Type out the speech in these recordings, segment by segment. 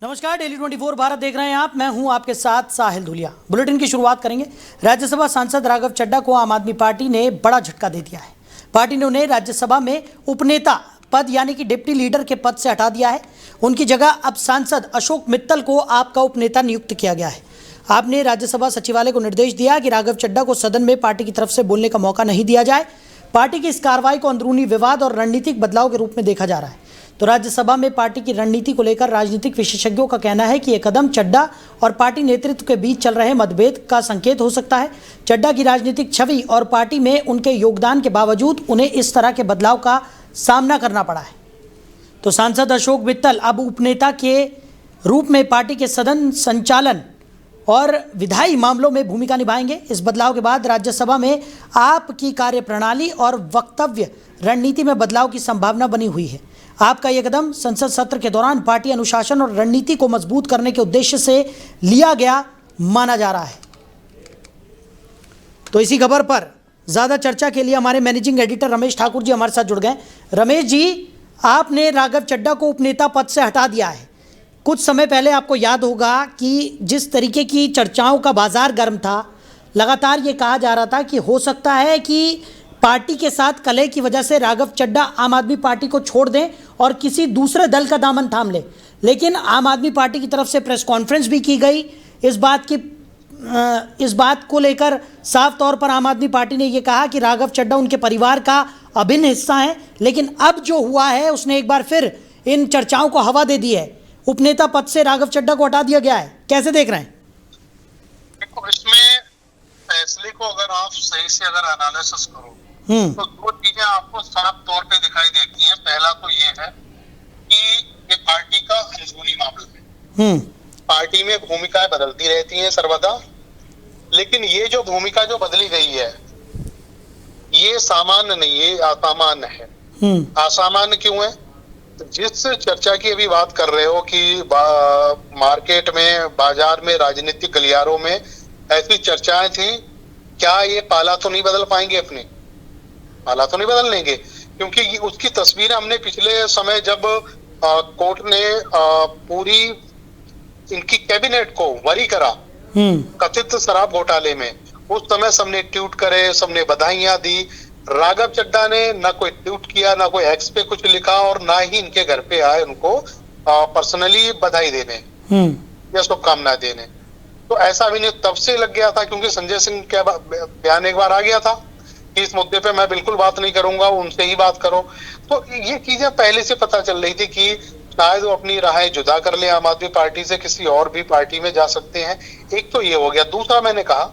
नमस्कार, डेली 24 भारत देख रहे हैं आप। मैं हूं आपके साथ साहिल धुलिया। बुलेटिन की शुरुआत करेंगे। राज्यसभा सांसद राघव चड्ढा को आम आदमी पार्टी ने बड़ा झटका दे दिया है। पार्टी ने उन्हें राज्यसभा में उपनेता पद यानी कि डिप्टी लीडर के पद से हटा दिया है। उनकी जगह अब सांसद अशोक मित्तल को आप का उपनेता नियुक्त किया गया है। आपने राज्यसभा सचिवालय को निर्देश दिया कि राघव चड्ढा को सदन में पार्टी की तरफ से बोलने का मौका नहीं दिया जाए। पार्टी की इस कार्रवाई को अंदरूनी विवाद और रणनीतिक बदलाव के रूप में देखा जा रहा है। तो राज्यसभा में पार्टी की रणनीति को लेकर राजनीतिक विशेषज्ञों का कहना है कि यह कदम चड्ढा और पार्टी नेतृत्व के बीच चल रहे मतभेद का संकेत हो सकता है। चड्ढा की राजनीतिक छवि और पार्टी में उनके योगदान के बावजूद उन्हें इस तरह के बदलाव का सामना करना पड़ा है। तो सांसद अशोक मित्तल अब उपनेता के रूप में पार्टी के सदन संचालन और विधायी मामलों में भूमिका निभाएंगे। इस बदलाव के बाद राज्यसभा में आपकी कार्यप्रणाली और वक्तव्य रणनीति में बदलाव की संभावना बनी हुई है। आपका यह कदम संसद सत्र के दौरान पार्टी अनुशासन और रणनीति को मजबूत करने के उद्देश्य से लिया गया माना जा रहा है। तो इसी खबर पर ज़्यादा चर्चा के लिए हमारे मैनेजिंग एडिटर रमेश ठाकुर जी हमारे साथ जुड़ गए। रमेश जी, आपने राघव चड्ढा को उपनेता पद से हटा दिया है। कुछ समय पहले आपको याद होगा कि जिस तरीके की चर्चाओं का बाजार गर्म था, लगातार ये कहा जा रहा था कि हो सकता है कि पार्टी के साथ कलह की वजह से राघव चड्ढा आम आदमी पार्टी को छोड़ दें और किसी दूसरे दल का दामन थाम ले। लेकिन आम आदमी पार्टी की तरफ से प्रेस कॉन्फ्रेंस भी की गई। इस बात को लेकर साफ तौर पर आम आदमी पार्टी ने यह कहा कि राघव चड्ढा उनके परिवार का अभिन्न हिस्सा है। लेकिन अब जो हुआ है उसने एक बार फिर इन चर्चाओं को हवा दे दी है। उपनेता पद से राघव चड्ढा को हटा दिया गया है। कैसे देख रहे हैं? देखो, इसमें फैसले को अगर आप सही से अगर एनालिसिस करो तो दो चीजें आपको साफ तौर पे दिखाई देती हैं। पहला तो ये है कि ये पार्टी का अंदरूनी मामला है। पार्टी में भूमिकाएं बदलती रहती हैं सर्वदा, लेकिन ये जो भूमिका जो बदली गई है ये सामान्य नहीं, ये असामान्य है। असामान्य क्यों है? जिस चर्चा की अभी बात कर रहे हो कि मार्केट में, बाजार में, राजनीतिक गलियारों में ऐसी चर्चाएं थी, क्या ये पाला तो नहीं बदल पाएंगे? अपने पाला तो नहीं बदल लेंगे, क्योंकि उसकी तस्वीर हमने पिछले समय जब कोर्ट ने पूरी इनकी कैबिनेट को वरी करा कथित शराब घोटाले में, उस समय सबने ट्वीट करे, सबने बधाइयां दी। राघव चड्ढा ने ना कोई ट्वीट किया, ना कोई एक्स पे कुछ लिखा और ना ही इनके घर पे आए उनको पर्सनली बधाई देने या शुभकामनाएं देने। तो ऐसा भी नहीं, तब से लग गया था क्योंकि संजय सिंह का बयान एक बार आ गया था कि इस मुद्दे पे मैं बिल्कुल बात नहीं करूंगा, उनसे ही बात करो। तो ये चीजें पहले से पता चल रही थी कि शायद वो अपनी राहें जुदा कर ले, आम आदमी पार्टी से किसी और भी पार्टी में जा सकते हैं। एक तो ये हो गया। दूसरा, मैंने कहा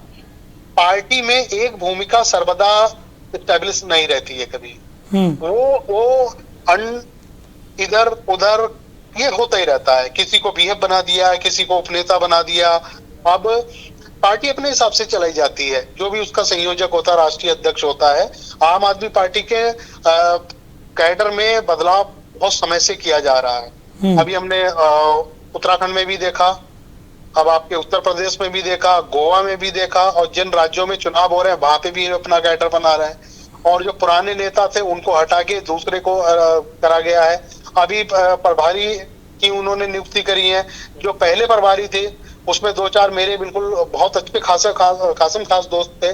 पार्टी में एक भूमिका सर्वदा स्टेब्लिश नहीं रहती है कभी। वो इधर उधर ये होता ही रहता है। किसी को बीएफ बना दिया, किसी को उपनेता बना दिया। अब पार्टी अपने हिसाब से चलाई जाती है, जो भी उसका संयोजक होता है, राष्ट्रीय अध्यक्ष होता है। आम आदमी पार्टी के कैडर में बदलाव बहुत समय से किया जा रहा है। अभी हमने उत्तराखंड में भी देखा, अब आपके उत्तर प्रदेश में भी देखा, गोवा में भी देखा, और जिन राज्यों में चुनाव हो रहे हैं वहां पे भी अपना कैडर बना रहे हैं। और जो पुराने नेता थे उनको हटा के दूसरे को करा गया है। अभी प्रभारी की उन्होंने नियुक्ति करी है। जो पहले प्रभारी थे उसमें दो चार मेरे बिल्कुल बहुत अच्छे खास दोस्त थे,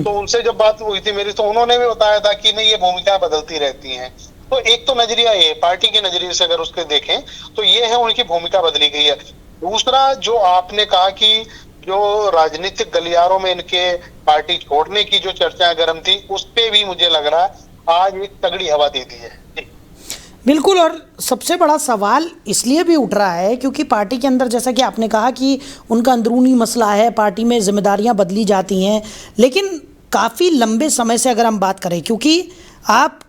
तो उनसे जब बात हुई थी मेरी, तो उन्होंने भी बताया था कि नहीं, ये भूमिका बदलती रहती हैं। तो एक तो नजरिया ये, पार्टी के नजरिए से अगर उसके देखें तो ये है, उनकी भूमिका बदली गई है। दूसरा, जो आपने कहा कि जो राजनीतिक गलियारों में इनके पार्टी छोड़ने की जो चर्चाएं गर्म थी, उस पे भी मुझे लग रहा है आज एक तगड़ी हवा दे दी है। बिल्कुल। और सबसे बड़ा सवाल इसलिए भी उठ रहा है क्योंकि पार्टी के अंदर, जैसा कि आपने कहा कि उनका अंदरूनी मसला है, पार्टी में जिम्मेदारियां बदली जाती हैं। लेकिन काफ़ी लंबे समय से अगर हम बात करें, क्योंकि आप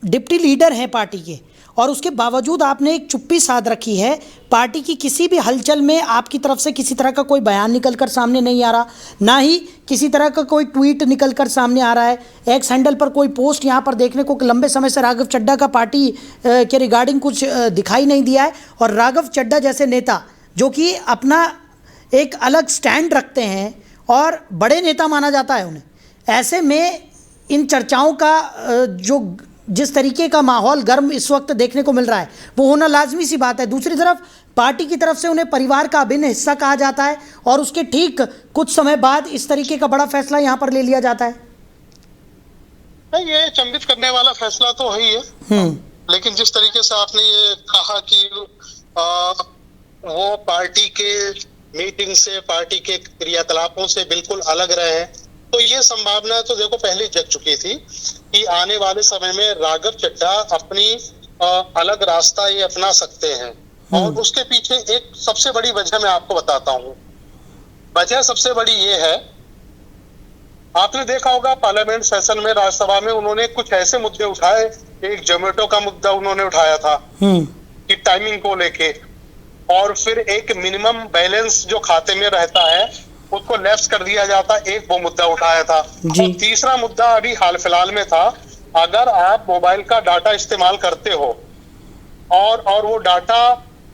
डिप्टी लीडर हैं पार्टी के, और उसके बावजूद आपने एक चुप्पी साध रखी है। पार्टी की किसी भी हलचल में आपकी तरफ से किसी तरह का कोई बयान निकलकर सामने नहीं आ रहा, ना ही किसी तरह का कोई ट्वीट निकलकर सामने आ रहा है। एक्स हैंडल पर कोई पोस्ट यहाँ पर देखने को लंबे समय से राघव चड्ढा का पार्टी के रिगार्डिंग कुछ दिखाई नहीं दिया है। और राघव चड्ढा जैसे नेता जो कि अपना एक अलग स्टैंड रखते हैं और बड़े नेता माना जाता है उन्हें, ऐसे में इन चर्चाओं का जो जिस तरीके का माहौल गर्म इस वक्त देखने को मिल रहा है वो होना लाजमी सी बात है। दूसरी तरफ पार्टी की तरफ से उन्हें परिवार का अभिन्न हिस्सा कहा जाता है और उसके ठीक कुछ समय बाद इस तरीके का बड़ा फैसला यहाँ पर ले लिया जाता है। ये चंबित करने वाला फैसला तो है ही है, लेकिन जिस तरीके से आपने ये कहा कि वो पार्टी के मीटिंग से, पार्टी के क्रियाकलापों से बिल्कुल अलग रहे, तो ये संभावना तो देखो पहले जग चुकी थी कि आने वाले समय में राघव चड्ढा अपनी अलग रास्ता ये अपना सकते हैं। और उसके पीछे एक सबसे बड़ी वजह मैं आपको बताता हूँ। वजह सबसे बड़ी ये है, आपने देखा होगा पार्लियामेंट सेशन में, राज्यसभा में उन्होंने कुछ ऐसे मुद्दे उठाए। एक जोमेटो का मुद्दा उन्होंने उठाया था कि टाइमिंग को लेके, और फिर एक मिनिमम बैलेंस जो खाते में रहता है उसको लेफ्ट कर दिया जाता, एक वो मुद्दा उठाया था। और तीसरा मुद्दा अभी हाल फिलहाल में था, अगर आप मोबाइल का डाटा इस्तेमाल करते हो और वो डाटा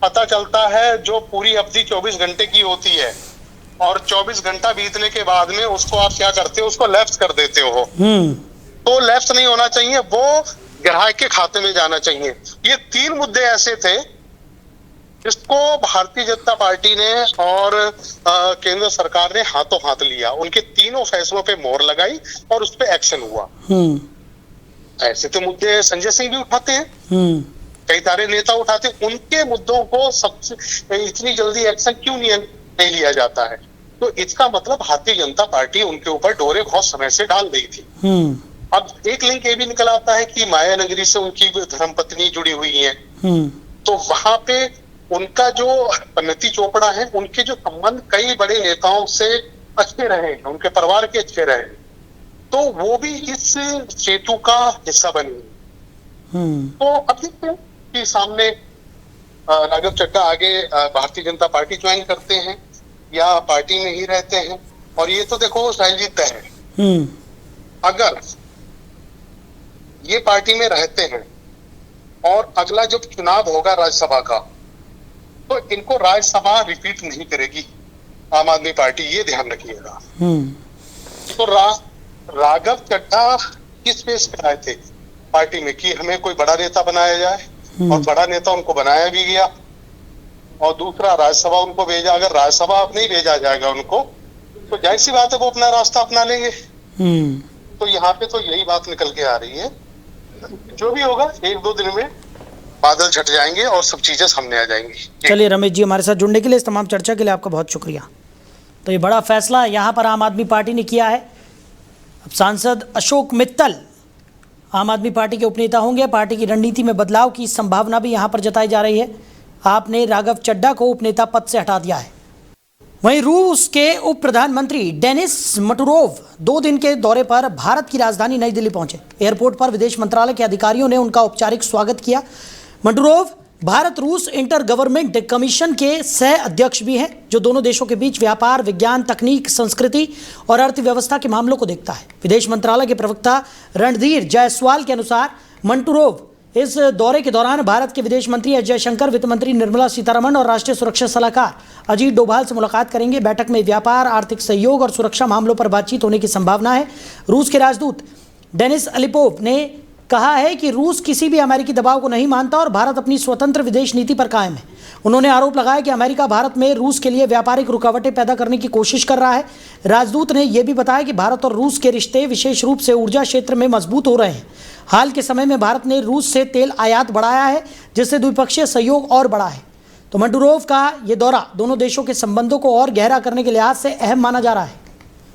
पता चलता है जो पूरी अवधि 24 घंटे की होती है, और 24 घंटा बीतने के बाद में उसको आप क्या करते हो, उसको लेफ्ट कर देते हो, तो लेफ्ट नहीं होना चाहिए, वो ग्राहक के खाते में जाना चाहिए। ये 3 मुद्दे ऐसे थे जिसको भारतीय जनता पार्टी ने और केंद्र सरकार ने हाथों हाथ लिया। उनके तीनों फैसलों पे मोहर लगाई और उस पे एक्शन हुआ। ऐसे तो मुद्दे संजय सिंह भी उठाते हैं, कई सारे नेता उठाते हैं, उनके मुद्दों को सबसे इतनी जल्दी एक्शन क्यों नहीं लिया जाता है? तो इसका मतलब भारतीय जनता पार्टी उनके ऊपर डोरे बहुत समय से डाल रही थी। अब एक लिंक ये भी निकल आता है कि माया नगरी से उनकी धर्मपत्नी जुड़ी हुई है, तो वहां पे उनका जो पन्नती चोपड़ा है, उनके जो संबंध कई बड़े नेताओं से अच्छे रहे हैं, उनके परिवार के अच्छे रहे, तो वो भी इस सेतु का हिस्सा बनी। तो अब देखते हैं कि सामने राघव चड्ढा आगे भारतीय जनता पार्टी ज्वाइन करते हैं या पार्टी में ही रहते हैं। और ये तो देखो साहिल तय है, अगर ये पार्टी में रहते हैं और अगला जब चुनाव होगा राज्यसभा का, तो इनको राज्यसभा रिपीट नहीं करेगी आम आदमी पार्टी, ये ध्यान रखिएगा। तो राघव चड्ढा किस बेस पे आए थे पार्टी में कि हमें कोई बड़ा नेता बनाया जाए, और बड़ा नेता उनको बनाया भी गया, और दूसरा राज्यसभा उनको भेजा। अगर राज्यसभा अब नहीं भेजा जाएगा उनको, तो जाहिर सी बात है वो अपना रास्ता अपना लेंगे। तो यहाँ पे तो यही बात निकल के आ रही है। जो भी होगा 1-2 दिन में बादल छट जाएंगे और सब चीजें सामने आ जाएंगी। चलिए रमेश जी, हमारे साथ जुड़ने के लिए, इस तमाम चर्चा के लिए आपका बहुत शुक्रिया। तो ये बड़ा फैसला यहाँ पर आम आदमी पार्टी ने किया है। अब सांसद अशोक मित्तल आम आदमी पार्टी के उपनेता होंगे। पार्टी की रणनीति में बदलाव की संभावना भी यहाँ पर जताई जा रही है। आपने राघव चड्ढा को उपनेता पद से हटा दिया है। वहीं रूस के उप प्रधानमंत्री डेनिस मटुरोव 2 दिन के दौरे पर भारत की राजधानी नई दिल्ली पहुंचे। एयरपोर्ट पर विदेश मंत्रालय के अधिकारियों ने उनका औपचारिक स्वागत किया। मटुरोव भारत रूस इंटर गवर्नमेंट कमीशन के सह अध्यक्ष भी हैं, जो दोनों देशों के बीच व्यापार, विज्ञान, तकनीक, संस्कृति और अर्थव्यवस्था के मामलों को देखता है। विदेश मंत्रालय के प्रवक्ता रणधीर जायसवाल के अनुसार मंटुरोव इस दौरे के दौरान भारत के विदेश मंत्री एस जयशंकर, वित्त मंत्री निर्मला सीतारमण और राष्ट्रीय सुरक्षा सलाहकार अजीत डोभाल से मुलाकात करेंगे। बैठक में व्यापार, आर्थिक सहयोग और सुरक्षा मामलों पर बातचीत होने की संभावना है। रूस के राजदूत डेनिस अलिपोव ने कहा है कि रूस किसी भी अमेरिकी दबाव को नहीं मानता और भारत अपनी स्वतंत्र विदेश नीति पर कायम है। उन्होंने आरोप लगाया कि अमेरिका भारत में रूस के लिए व्यापारिक रुकावटें पैदा करने की कोशिश कर रहा है। राजदूत ने यह भी बताया कि भारत और रूस के रिश्ते विशेष रूप से ऊर्जा क्षेत्र में मजबूत हो रहे हैं। हाल के समय में भारत ने रूस से तेल आयात बढ़ाया है, जिससे द्विपक्षीय सहयोग और बढ़ा है। तो मंटुरोव का ये दौरा दोनों देशों के संबंधों को और गहरा करने के लिहाज से अहम माना जा रहा है।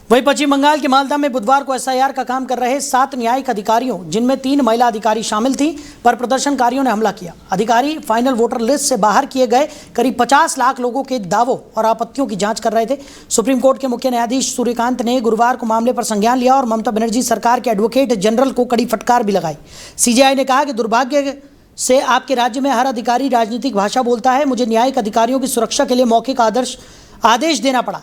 वहीं पश्चिम बंगाल के मालदा में बुधवार को एसआईआर का काम कर रहे 7 न्यायिक अधिकारियों, जिनमें 3 महिला अधिकारी शामिल थीं, पर प्रदर्शनकारियों ने हमला किया। अधिकारी फाइनल वोटर लिस्ट से बाहर किए गए करीब 50 लाख लोगों के दावों और आपत्तियों की जांच कर रहे थे। सुप्रीम कोर्ट के मुख्य न्यायाधीश सूर्यकांत ने गुरुवार को मामले पर संज्ञान लिया और ममता बनर्जी सरकार के एडवोकेट जनरल को कड़ी फटकार भी लगाई। सीजेआई ने कहा कि दुर्भाग्य से आपके राज्य में हर अधिकारी राजनीतिक भाषा बोलता है। मुझे न्यायिक अधिकारियों की सुरक्षा के लिए मौखिक आदेश देना पड़ा।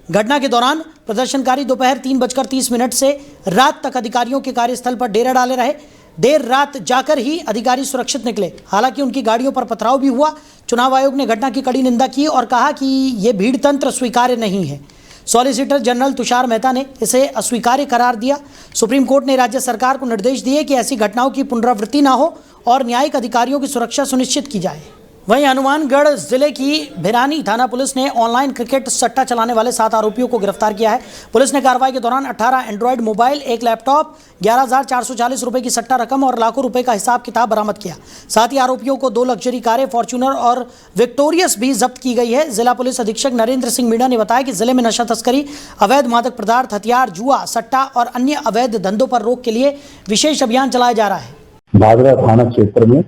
घटना के दौरान प्रदर्शनकारी दोपहर 3:30 से रात तक अधिकारियों के कार्यस्थल पर डेरा डाले रहे। देर रात जाकर ही अधिकारी सुरक्षित निकले। हालांकि उनकी गाड़ियों पर पथराव भी हुआ। चुनाव आयोग ने घटना की कड़ी निंदा की और कहा कि यह भीड़ तंत्र स्वीकार्य नहीं है। सॉलिसिटर जनरल तुषार मेहता ने इसे अस्वीकार्य करार दिया। सुप्रीम कोर्ट ने राज्य सरकार को निर्देश दिए कि ऐसी घटनाओं की पुनरावृत्ति न हो और न्यायिक अधिकारियों की सुरक्षा सुनिश्चित की जाए। वहीं हनुमानगढ़ जिले की भिरानी थाना पुलिस ने ऑनलाइन क्रिकेट सट्टा चलाने वाले 7 आरोपियों को गिरफ्तार किया है। पुलिस ने कार्रवाई के दौरान 18 एंड्रॉयड मोबाइल, 1 लैपटॉप, 11,440 रुपए की सट्टा रकम और लाखों रुपए का हिसाब किताब बरामद किया। साथ ही आरोपियों को 2 लग्जरी कारें, फॉर्च्यूनर और विक्टोरियस भी जब्त की गई है। जिला पुलिस अधीक्षक नरेंद्र सिंह मीणा ने बताया कि जिले में नशा तस्करी, अवैध मादक पदार्थ, हथियार, जुआ, सट्टा और अन्य अवैध धंधों पर रोक के लिए विशेष अभियान चलाया जा रहा है। भादरा थाना क्षेत्र में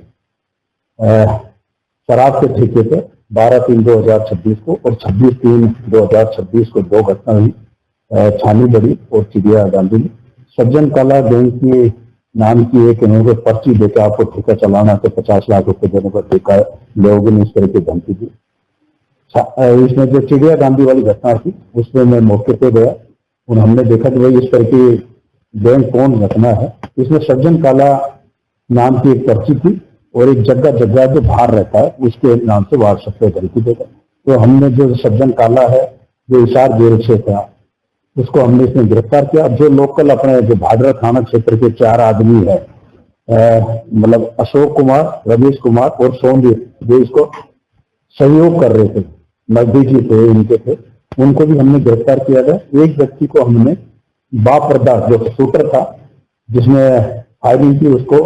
शराब के ठेके पे 12/3/2026 को और 26/3/2026 को 2 घटना हुई। छानी बड़ी और चिड़िया गांधी में सज्जन कला बैंक की नाम की एक इन्होंने पर्ची देकर आपको ठेका चलाना तो 50 लाख रुपए देने पर ठेका लोगों ने इस तरह की धमकी दी। इसमें जो चिड़िया गांधी वाली घटना थी उसमें मैं मौके पे गया और हमने देखा कि भाई इस तरह की बैंक कौन घटना है। इसमें सज्जन काला नाम की एक पर्ची थी और एक जगह जो बाहर रहता है उसके नाम से व्हाट्सएप पे धमकी देगा। तो हमने जो सज्जन काला है जो हिसार जेल से था उसको हमने इसमें गिरफ्तार किया। अब जो लोकल अपने जो भादरा थाना क्षेत्र के 4 आदमी है मतलब अशोक कुमार, रमेश कुमार और सोमवीर जो इसको सहयोग कर रहे थे, नजदीकी थे, इनके थे, उनको भी हमने गिरफ्तार किया गया। एक व्यक्ति को हमने बापरदा जो शूटर था जिसमें फायरिंग की उसको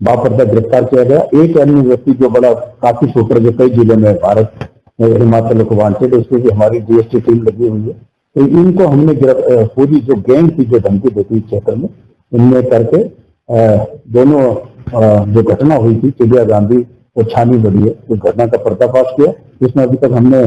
बापरदा गिरफ्तार किया गया। एक अन्य व्यक्ति जो बड़ा काफी शूटर जो कई जिले में भारत हिमाचल को वांटेड उसकी भी हमारी DST टीम लगी हुई है। तो इनको हमने पूरी जो गैंग की जो धमकी देती क्षेत्र में इनमें करके दोनों जो घटना हुई थी चिड़िया गांधी और छानी बड़ी है उस घटना का पर्दाफाश किया। इसमें अभी तक हमने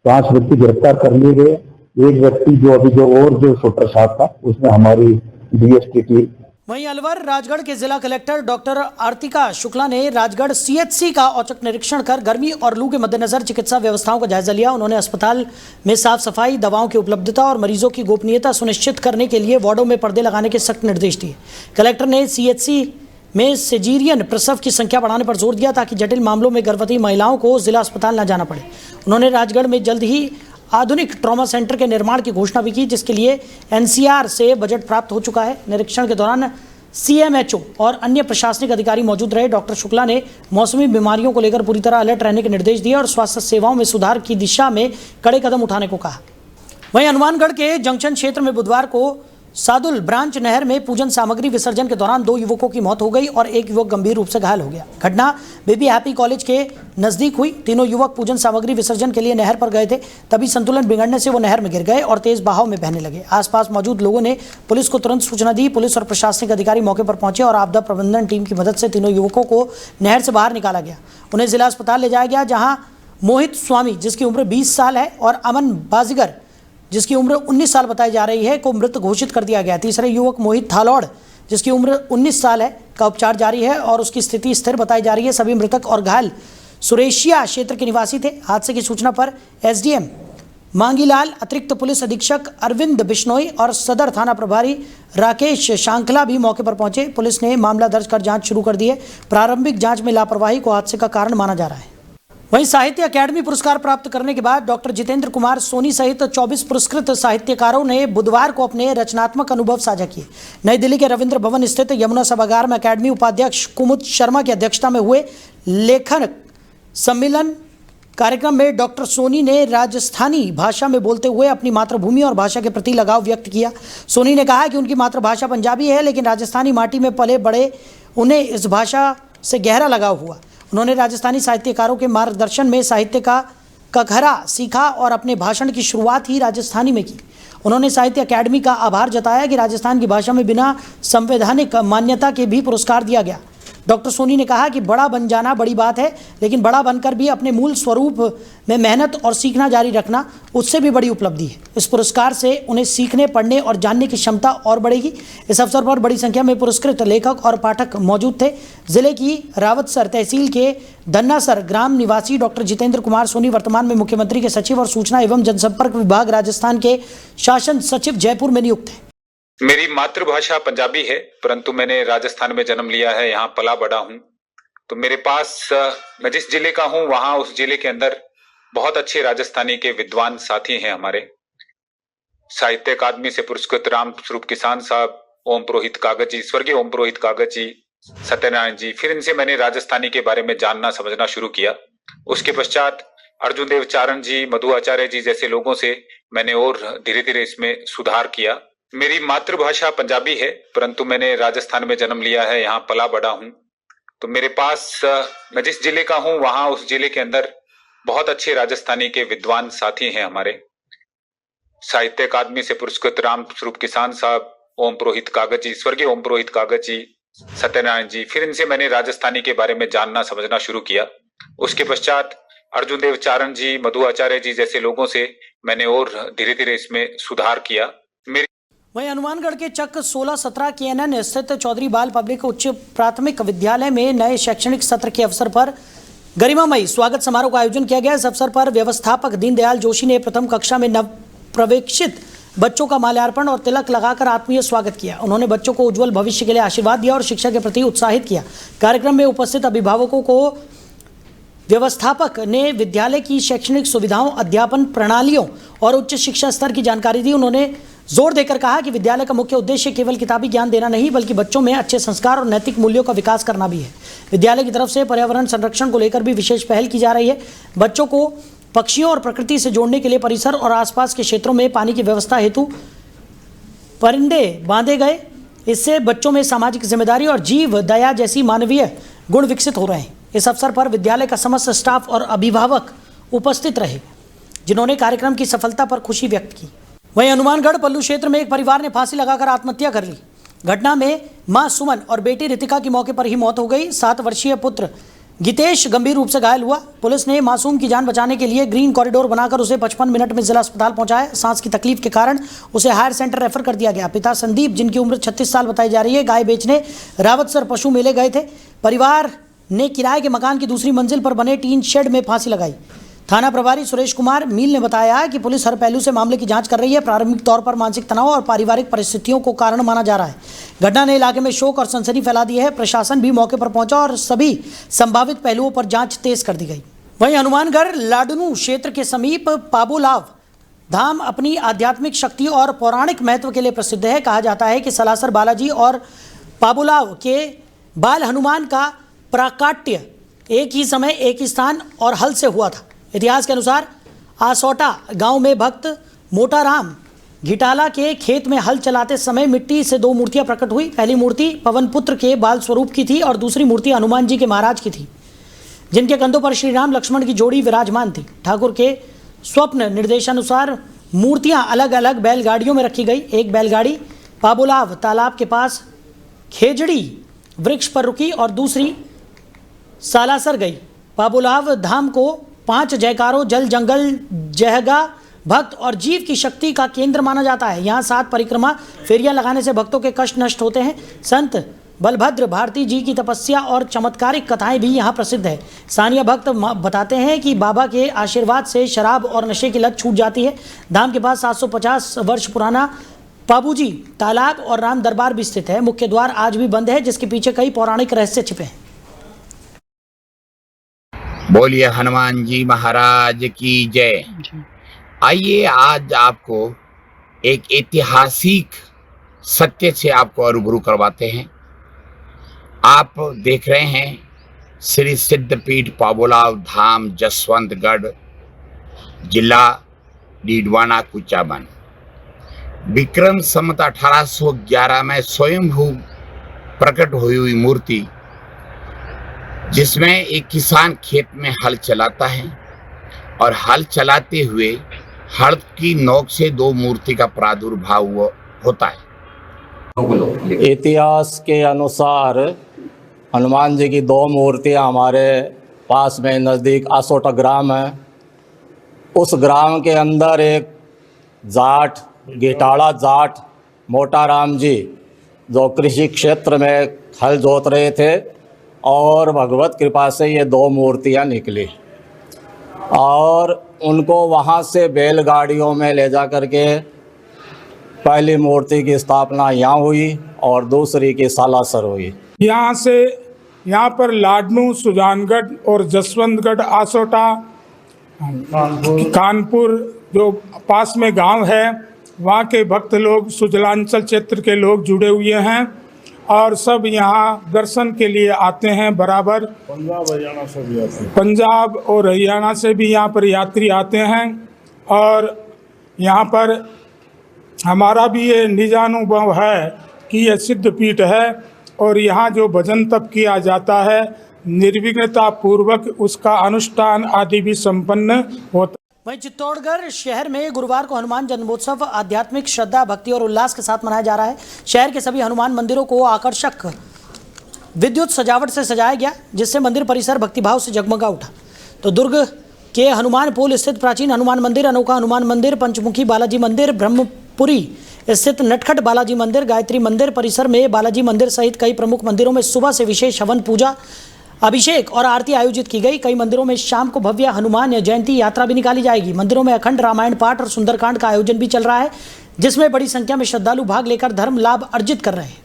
5 व्यक्ति गिरफ्तार कर लिए गए। एक व्यक्ति जो अभी जो और जो शूटर साथ था उसमें हमारी DST टीम। वहीं अलवर राजगढ़ के जिला कलेक्टर डॉक्टर आर्तिका शुक्ला ने राजगढ़ CHC का औचक निरीक्षण कर गर्मी और लू के मद्देनजर चिकित्सा व्यवस्थाओं का जायजा लिया। उन्होंने अस्पताल में साफ सफाई, दवाओं की उपलब्धता और मरीजों की गोपनीयता सुनिश्चित करने के लिए वार्डों में पर्दे लगाने के सख्त निर्देश दिए। कलेक्टर ने CHC में सिजेरियन प्रसव की संख्या बढ़ाने पर जोर दिया ताकि जटिल मामलों में गर्भवती महिलाओं को जिला अस्पताल न जाना पड़े। उन्होंने राजगढ़ में जल्द ही आधुनिक ट्रॉमा सेंटर के निर्माण की घोषणा भी की जिसके लिए NCR से बजट प्राप्त हो चुका है। निरीक्षण के दौरान CMHO और अन्य प्रशासनिक अधिकारी मौजूद रहे। डॉक्टर शुक्ला ने मौसमी बीमारियों को लेकर पूरी तरह अलर्ट रहने के निर्देश दिए और स्वास्थ्य सेवाओं में सुधार की दिशा में कड़े कदम उठाने को कहा। वहीं हनुमानगढ़ के जंक्शन क्षेत्र में बुधवार को सादुल ब्रांच नहर में पूजन सामग्री विसर्जन के दौरान 2 युवकों की मौत हो गई और एक युवक गंभीर रूप से घायल हो गया। घटना बेबी हैप्पी कॉलेज के नजदीक हुई। तीनों युवक पूजन सामग्री विसर्जन के लिए नहर पर गए थे, तभी संतुलन बिगड़ने से वो नहर में गिर गए और तेज बहाव में बहने लगे। आसपास मौजूद लोगों ने पुलिस को तुरंत सूचना दी। पुलिस और प्रशासनिक अधिकारी मौके पर पहुंचे और आपदा प्रबंधन टीम की मदद से तीनों युवकों को नहर से बाहर निकाला गया। उन्हें जिला अस्पताल ले जाया गया जहाँ मोहित स्वामी जिसकी उम्र 20 साल है और अमन बाजीगर जिसकी उम्र 19 साल बताई जा रही है को मृत घोषित कर दिया गया। तीसरे युवक मोहित थालौड़ जिसकी उम्र 19 साल है का उपचार जारी है और उसकी स्थिति स्थिर बताई जा रही है। सभी मृतक और घायल सुरेशिया क्षेत्र के निवासी थे। हादसे की सूचना पर SDM मांगीलाल, अतिरिक्त पुलिस अधीक्षक अरविंद बिश्नोई और सदर थाना प्रभारी राकेश शांकला भी मौके पर पहुंचे। पुलिस ने मामला दर्ज कर जांच शुरू कर दी है। प्रारंभिक जांच में लापरवाही को हादसे का कारण माना जा रहा है। वहीं साहित्य अकेडमी पुरस्कार प्राप्त करने के बाद डॉक्टर जितेंद्र कुमार सोनी सहित 24 पुरस्कृत साहित्यकारों ने बुधवार को अपने रचनात्मक अनुभव साझा किए। नई दिल्ली के रविंद्र भवन स्थित यमुना सभागार में अकेडमी उपाध्यक्ष कुमुद शर्मा की अध्यक्षता में हुए लेखन सम्मेलन कार्यक्रम में डॉक्टर सोनी ने राजस्थानी भाषा में बोलते हुए अपनी मातृभूमि और भाषा के प्रति लगाव व्यक्त किया। सोनी ने कहा कि उनकी मातृभाषा पंजाबी है लेकिन राजस्थानी माटी में पले बड़े उन्हें इस भाषा से गहरा लगाव हुआ। उन्होंने राजस्थानी साहित्यकारों के मार्गदर्शन में साहित्य का कखरा सीखा और अपने भाषण की शुरुआत ही राजस्थानी में की। उन्होंने साहित्य अकेडमी का आभार जताया कि राजस्थान की भाषा में बिना संवैधानिक मान्यता के भी पुरस्कार दिया गया। डॉक्टर सोनी ने कहा कि बड़ा बन जाना बड़ी बात है लेकिन बड़ा बनकर भी अपने मूल स्वरूप में मेहनत और सीखना जारी रखना उससे भी बड़ी उपलब्धि है। इस पुरस्कार से उन्हें सीखने, पढ़ने और जानने की क्षमता और बढ़ेगी। इस अवसर पर बड़ी संख्या में पुरस्कृत लेखक और पाठक मौजूद थे। जिले की रावतसर तहसील के धन्नासर ग्राम निवासी डॉक्टर जितेंद्र कुमार सोनी वर्तमान में मुख्यमंत्री के सचिव और सूचना एवं जनसंपर्क विभाग राजस्थान के शासन सचिव जयपुर में नियुक्त है। मेरी मातृभाषा पंजाबी है परंतु मैंने राजस्थान में जन्म लिया है, यहाँ पला बड़ा हूँ। तो मेरे पास मैं जिस जिले का हूँ वहाँ उस जिले के अंदर बहुत अच्छे राजस्थानी के विद्वान साथी हैं हमारे। साहित्य अकादमी से पुरस्कृत राम स्वरूप किसान साहब, ओम पुरोहित कागज जी, स्वर्गीय ओम पुरोहित कागज जी, सत्यनारायण जी। फिर इनसे मैंने राजस्थानी के बारे में जानना समझना शुरू किया। उसके पश्चात अर्जुन देव चारण जी, मधु आचार्य जी जैसे लोगों से मैंने और धीरे धीरे इसमें सुधार किया। मेरी मातृभाषा पंजाबी है, परंतु मैंने राजस्थान में जन्म लिया है, यहाँ पला बड़ा हूँ। तो मेरे पास मैं जिस जिले का हूँ वहां उस जिले के अंदर बहुत अच्छे राजस्थानी के विद्वान साथी हैं हमारे। साहित्य अकादमी से पुरस्कृत राम स्वरूप किसान साहब, ओम पुरोहित कागज जी, स्वर्गीय ओम पुरोहित कागज जी, सत्यनारायण जी। फिर इनसे मैंने राजस्थानी के बारे में जानना समझना शुरू किया। उसके पश्चात अर्जुन देव चारण जी, मधु आचार्य जी जैसे लोगों से मैंने और धीरे धीरे इसमें सुधार किया। वहीं हनुमानगढ़ के चक 16-17 KNN स्थित चौधरी बाल पब्लिक उच्च प्राथमिक विद्यालय में नए शैक्षणिक सत्र के अवसर पर गरिमामयी स्वागत समारोह का आयोजन किया गया। इस अवसर पर व्यवस्थापक दीनदयाल जोशी ने प्रथम कक्षा में नव प्रवेशित बच्चों का माल्यार्पण और तिलक लगाकर आत्मीय स्वागत किया। उन्होंने बच्चों को उज्जवल भविष्य के लिए आशीर्वाद दिया और शिक्षा के प्रति उत्साहित किया। कार्यक्रम में उपस्थित अभिभावकों को व्यवस्थापक ने विद्यालय की शैक्षणिक सुविधाओं, अध्यापन प्रणालियों और उच्च शिक्षा स्तर की जानकारी दी। उन्होंने जोर देकर कहा कि विद्यालय का मुख्य उद्देश्य केवल किताबी ज्ञान देना नहीं, बल्कि बच्चों में अच्छे संस्कार और नैतिक मूल्यों का विकास करना भी है। विद्यालय की तरफ से पर्यावरण संरक्षण को लेकर भी विशेष पहल की जा रही है। बच्चों को पक्षियों और प्रकृति से जोड़ने के लिए परिसर और आसपास के क्षेत्रों में पानी की व्यवस्था हेतु परिंदे बांधे गए। इससे बच्चों में सामाजिक जिम्मेदारी और जीव दया जैसी मानवीय गुण विकसित हो रहे हैं। इस अवसर पर विद्यालय का समस्त स्टाफ और अभिभावक उपस्थित रहे, जिन्होंने कार्यक्रम की सफलता पर खुशी व्यक्त की। वहीं हनुमानगढ़ पल्लू क्षेत्र में एक परिवार ने फांसी लगाकर आत्महत्या कर ली। घटना में मां सुमन और बेटी रितिका की मौके पर ही मौत हो गई। 7 वर्षीय पुत्र गीतेश गंभीर रूप से घायल हुआ। पुलिस ने मासूम की जान बचाने के लिए ग्रीन कॉरिडोर बनाकर उसे 55 मिनट में जिला अस्पताल पहुंचाया। सांस की तकलीफ के कारण उसे हायर सेंटर रेफर कर दिया गया। पिता संदीप, जिनकी उम्र 36 साल बताई जा रही है, गाय बेचने रावतसर पशु मेले गए थे। परिवार ने किराए के मकान की दूसरी मंजिल पर बने टीन शेड में फांसी लगाई। थाना प्रभारी सुरेश कुमार मील ने बताया कि पुलिस हर पहलू से मामले की जांच कर रही है। प्रारंभिक तौर पर मानसिक तनाव और पारिवारिक परिस्थितियों को कारण माना जा रहा है। घटना ने इलाके में शोक और सनसनी फैला दी है। प्रशासन भी मौके पर पहुंचा और सभी संभावित पहलुओं पर जांच तेज कर दी गई। वहीं हनुमानगढ़ लाडनू क्षेत्र के समीप पाबोलाव धाम अपनी आध्यात्मिक शक्ति और पौराणिक महत्व के लिए प्रसिद्ध है। कहा जाता है कि सलासर बालाजी और पाबोलाव के बाल हनुमान का प्राकाट्य एक ही समय, एक ही स्थान और हल से हुआ था। इतिहास के अनुसार आसोटा गांव में भक्त मोटाराम घिटाला के खेत में हल चलाते समय मिट्टी से 2 मूर्तियां प्रकट हुई। पहली मूर्ति पवन पुत्र के बाल स्वरूप की थी और दूसरी मूर्ति हनुमान जी के महाराज की थी, जिनके कंधों पर श्री राम लक्ष्मण की जोड़ी विराजमान थी। ठाकुर के स्वप्न निर्देशानुसार मूर्तियां अलग अलग बैलगाड़ियों में रखी गई। एक बैलगाड़ी पाबोलाव तालाब के पास खेजड़ी वृक्ष पर रुकी और दूसरी सालासर गई। पाबोलाव धाम को 5 जयकारों, जल, जंगल, जहगा, भक्त और जीव की शक्ति का केंद्र माना जाता है। यहाँ 7 परिक्रमा फेरियां लगाने से भक्तों के कष्ट नष्ट होते हैं। संत बलभद्र भारती जी की तपस्या और चमत्कारिक कथाएं भी यहाँ प्रसिद्ध है। स्थानीय भक्त बताते हैं कि बाबा के आशीर्वाद से शराब और नशे की लत छूट जाती है। धाम के पास 750 वर्ष पुराना पाबूजी तालाब और राम दरबार भी स्थित है। मुख्य द्वार आज भी बंद है, जिसके पीछे कई पौराणिक रहस्य छिपे हैं। बोलिए हनुमान जी महाराज की जय। आइए आज आपको एक ऐतिहासिक सत्य से आपको रूबरू करवाते हैं। आप देख रहे हैं श्री सिद्धपीठ पाबोलाव धाम, जसवंतगढ़, जिला डीडवाना, कुचामन। विक्रम संवत 1811 में स्वयंभू प्रकट हुई हुई मूर्ति, जिसमें एक किसान खेत में हल चलाता है और हल चलाते हुए हल की नोक से 2 मूर्ति का प्रादुर्भाव होता है। इतिहास के अनुसार हनुमान जी की 2 मूर्तियां हमारे पास में नज़दीक आसोटा ग्राम है। उस ग्राम के अंदर एक जाट, घिटाला जाट मोटाराम जी, जो कृषि क्षेत्र में हल जोत रहे थे और भगवत कृपा से ये 2 मूर्तियां निकली और उनको वहाँ से बैलगाड़ियों में ले जा कर के पहली मूर्ति की स्थापना यहाँ हुई और दूसरी की सालासर हुई। यहाँ पर लाडनू, सुजानगढ़ और जसवंतगढ़, आसोटा कानपुर जो पास में गांव है, वहाँ के भक्त लोग, सुजलांचल क्षेत्र के लोग जुड़े हुए हैं और सब यहाँ दर्शन के लिए आते हैं बराबर। पंजाब हरियाणा से भी आते हैं, पंजाब और हरियाणा से भी यहाँ पर यात्री आते हैं। और यहाँ पर हमारा भी ये निजानुभव है कि ये सिद्ध पीठ है और यहाँ जो भजन तप किया जाता है निर्विघ्नता पूर्वक उसका अनुष्ठान आदि भी संपन्न होता। वहीं चित्तौड़गढ़ शहर में गुरुवार को हनुमान जन्मोत्सव आध्यात्मिक श्रद्धा, भक्ति और उल्लास के साथ मनाया जा रहा है। शहर के सभी हनुमान मंदिरों को आकर्षक विद्युत सजावट से सजाया गया, जिससे मंदिर परिसर भक्तिभाव से जगमगा उठा। तो दुर्ग के हनुमान पोल स्थित प्राचीन हनुमान मंदिर, अनोखा हनुमान मंदिर, पंचमुखी बालाजी मंदिर, ब्रह्मपुरी स्थित नटखट बालाजी मंदिर, गायत्री मंदिर परिसर में बालाजी मंदिर सहित कई प्रमुख मंदिरों में सुबह से विशेष हवन, पूजा, अभिषेक और आरती आयोजित की गई। कई मंदिरों में शाम को भव्य हनुमान जयंती यात्रा भी निकाली जाएगी। मंदिरों में अखंड रामायण पाठ और सुंदरकांड का आयोजन भी चल रहा है, जिसमें बड़ी संख्या में श्रद्धालु भाग लेकर धर्म लाभ अर्जित कर रहे हैं।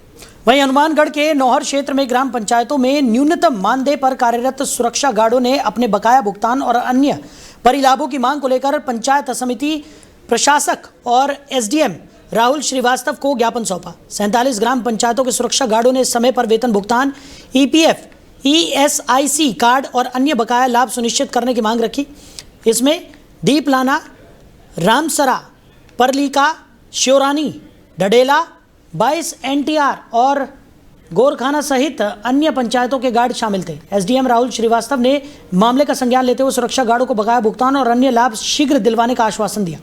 वहीं हनुमानगढ़ के नौहर क्षेत्र में ग्राम पंचायतों में न्यूनतम मानदेय पर कार्यरत सुरक्षा गार्डों ने अपने बकाया भुगतान और अन्य परिलाभों की मांग को लेकर पंचायत समिति प्रशासक और एसडीएम राहुल श्रीवास्तव को ज्ञापन सौंपा। 47 ग्राम पंचायतों के सुरक्षा गार्डों ने समय पर वेतन भुगतान, ईपीएफ, ईएसआईसी कार्ड और अन्य बकाया लाभ सुनिश्चित करने की मांग रखी। इसमें दीपलाना, रामसरा, परलीका, श्योरानी, डडेला, 22 एनटीआर और गोरखाना सहित अन्य पंचायतों के गार्ड शामिल थे। एसडीएम राहुल श्रीवास्तव ने मामले का संज्ञान लेते हुए सुरक्षा गार्डों को बकाया भुगतान और अन्य लाभ शीघ्र दिलवाने का आश्वासन दिया।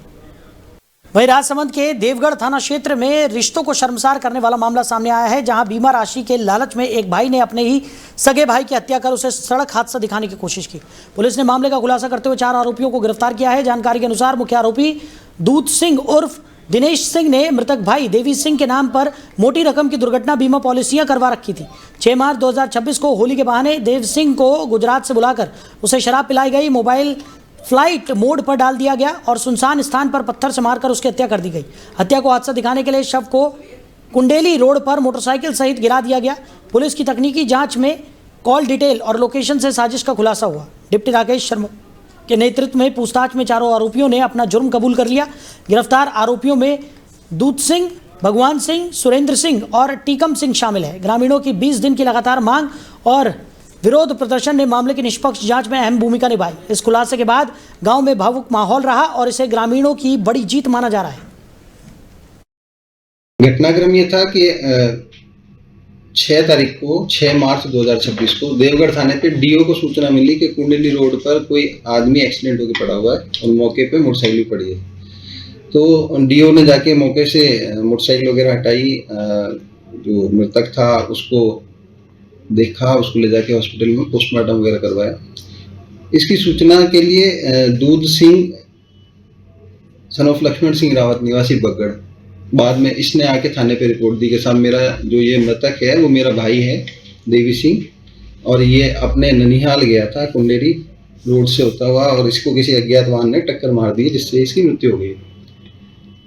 वहीं राजसमंद के देवगढ़ थाना क्षेत्र में रिश्तों को शर्मसार करने वाला मामला सामने आया है, जहां बीमा राशि के लालच में एक भाई ने अपने ही सगे भाई की हत्या कर उसे सड़क हादसा दिखाने की कोशिश की। पुलिस ने मामले का खुलासा करते हुए 4 आरोपियों को गिरफ्तार किया है। जानकारी के अनुसार मुख्य आरोपी दूत सिंह उर्फ दिनेश सिंह ने मृतक भाई देवी सिंह के नाम पर मोटी रकम की दुर्घटना बीमा पॉलिसियां करवा रखी थी। 6 मार्च 2026 को होली के बहाने देव सिंह को गुजरात से बुलाकर उसे शराब पिलाई गई, मोबाइल फ्लाइट मोड पर डाल दिया गया और सुनसान स्थान पर पत्थर से मारकर उसकी हत्या कर दी गई। हत्या को हादसा दिखाने के लिए शव को कुंडेली रोड पर मोटरसाइकिल सहित गिरा दिया गया। पुलिस की तकनीकी जांच में कॉल डिटेल और लोकेशन से साजिश का खुलासा हुआ। डिप्टी राकेश शर्मा के नेतृत्व में पूछताछ में चारों आरोपियों ने अपना जुर्म कबूल कर लिया। गिरफ्तार आरोपियों में दूत सिंह, भगवान सिंह, सुरेंद्र सिंह और टीकम सिंह शामिल है। ग्रामीणों की 20 दिन की लगातार मांग और विरोध प्रदर्शन ने मामले की निष्पक्ष जांच में अहम भूमिका निभाई। इस खुलासे के बाद गांव में भावुक माहौल रहा और इसे ग्रामीणों की बड़ी जीत माना जा रहा है। घटनाक्रम ये था कि 6 मार्च 2026 को देवगढ़ थाने पे डीओ को सूचना मिली कि कुंडली रोड पर कोई आदमी एक्सीडेंट होकर पड़ा हुआ है और मौके पे मोटरसाइकिल पड़ी है। तो डीओ ने जाके मौके से मोटरसाइकिल वगैरह हटाई, जो मृतक था उसको देखा, उसको ले जाके हॉस्पिटल में पोस्टमार्टम वगैरह करवाया। इसकी सूचना के लिए दूध सिंह सन ऑफ लक्ष्मण सिंह रावत निवासी बगड़, बाद में इसने आके थाने पे रिपोर्ट दी कि साहब मेरा जो ये मृतक है वो मेरा भाई है देवी सिंह, और ये अपने ननिहाल गया था कुंडेरी रोड से होता हुआ और इसको किसी अज्ञात वाहन ने टक्कर मार दी जिससे इसकी मृत्यु हो गई।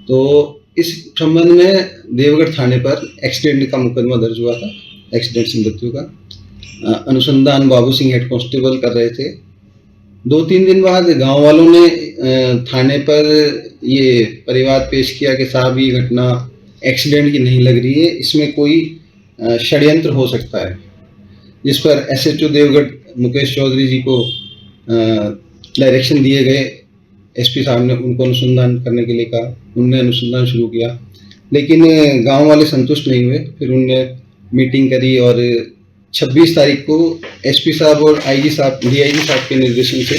तो इस संबंध में देवगढ़ थाने पर एक्सीडेंट का मुकदमा दर्ज हुआ था, एक्सीडेंट से मृत्यु का। अनुसंधान बाबू सिंह हेड कांस्टेबल कर रहे थे। 2-3 दिन बाद गांव वालों ने थाने पर ये परिवाद पेश किया कि साहब ये घटना एक्सीडेंट की नहीं लग रही है, इसमें कोई षड्यंत्र हो सकता है। जिस पर एसएचओ देवगढ़ मुकेश चौधरी जी को डायरेक्शन दिए गए। एसपी साहब ने उनको अनुसंधान करने के लिए कहा, उनने अनुसंधान शुरू किया, लेकिन गांव वाले संतुष्ट नहीं हुए। फिर उनने मीटिंग करी और 26 तारीख को एसपी साहब और आईजी साहब, डीआईजी साहब के निर्देशन से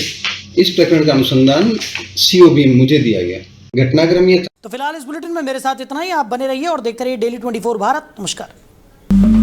इस प्रकरण का अनुसंधान सीओबी मुझे दिया गया। घटनाक्रम ये था। तो फिलहाल इस बुलेटिन में मेरे साथ इतना ही। आप बने रहिए और देखते रहिए डेली 24 भारत। नमस्कार।